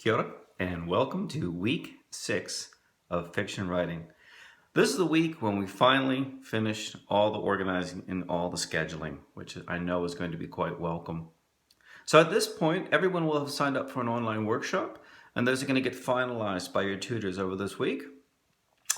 Kia ora, and welcome to week 6 of fiction writing. This is the week when we finally finish all the organizing and all the scheduling, which I know is going to be quite welcome. So at this point, everyone will have signed up for an online workshop, and those are going to get finalized by your tutors over this week.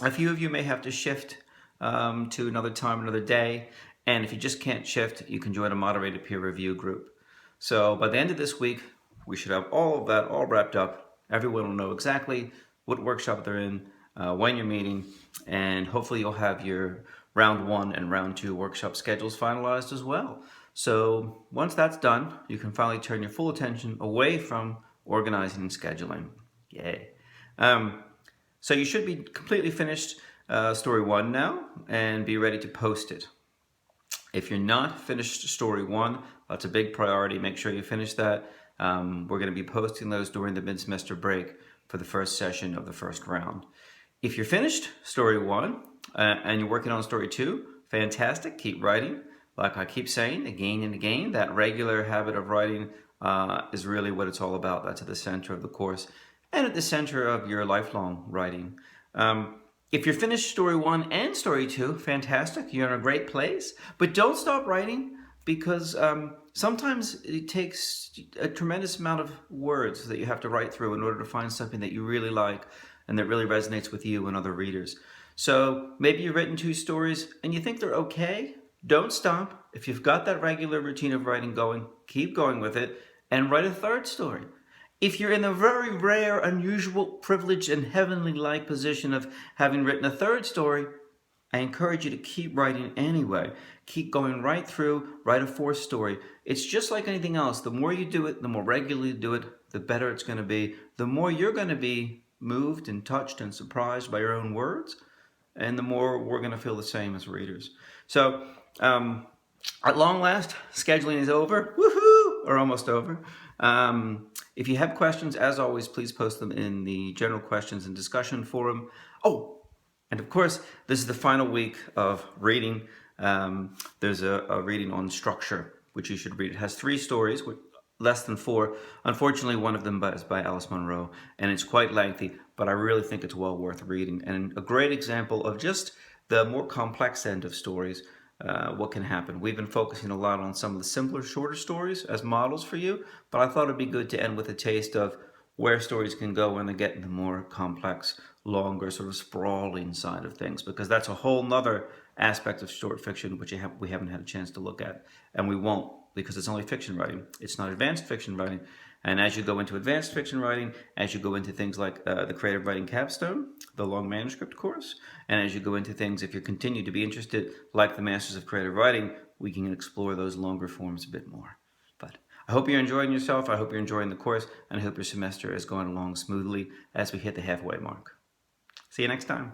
A few of you may have to shift to another time, another day, and if you just can't shift, you can join a moderated peer review group. So by the end of this week, we should have all of that all wrapped up. Everyone will know exactly what workshop they're in, when you're meeting, and hopefully you'll have your round 1 and round 2 workshop schedules finalized as well. So once that's done, you can finally turn your full attention away from organizing and scheduling. Yay. So you should be completely finished story 1 now and be ready to post it. If you're not finished story 1, that's a big priority. Make sure you finish that. We're going to be posting those during the mid-semester break for the first session of the first round. If you're finished story 1 and you're working on story 2, fantastic. Keep writing. Like I keep saying again and again, that regular habit of writing is really what it's all about. That's at the center of the course and at the center of your lifelong writing. If you're finished story 1 and story 2, fantastic. You're in a great place. But don't stop writing, because sometimes it takes a tremendous amount of words that you have to write through in order to find something that you really like and that really resonates with you and other readers. So maybe you've written 2 stories and you think they're okay. Don't stop. If you've got that regular routine of writing going, keep going with it and write a 3rd story. If you're in the very rare, unusual, privileged, and heavenly-like position of having written a 3rd story, I encourage you to keep writing anyway. Keep going right through, write a 4th story. It's just like anything else. The more you do it, the more regularly you do it, the better it's going to be. The more you're going to be moved and touched and surprised by your own words, and the more we're going to feel the same as readers. So, at long last, scheduling is over. Woohoo! Or almost over. If you have questions, as always, please post them in the general questions and discussion forum. Oh, and of course, this is the final week of reading. There's a reading on structure, which you should read. It has 3 stories, less than 4. Unfortunately, one of them is by Alice Munro, and it's quite lengthy, but I really think it's well worth reading. And a great example of just the more complex end of stories, what can happen. We've been focusing a lot on some of the simpler, shorter stories as models for you, but I thought it'd be good to end with a taste of where stories can go when they get in the more complex, longer, sort of sprawling side of things, because that's a whole nother aspect of short fiction which we haven't had a chance to look at, and we won't, because it's only fiction writing. It's not advanced fiction writing. And as you go into advanced fiction writing, as you go into things like the Creative Writing Capstone, the long manuscript course, and as you go into things, if you continue to be interested, like the Masters of Creative Writing, we can explore those longer forms a bit more. But I hope you're enjoying yourself, I hope you're enjoying the course, and I hope your semester is going along smoothly as we hit the halfway mark. See you next time.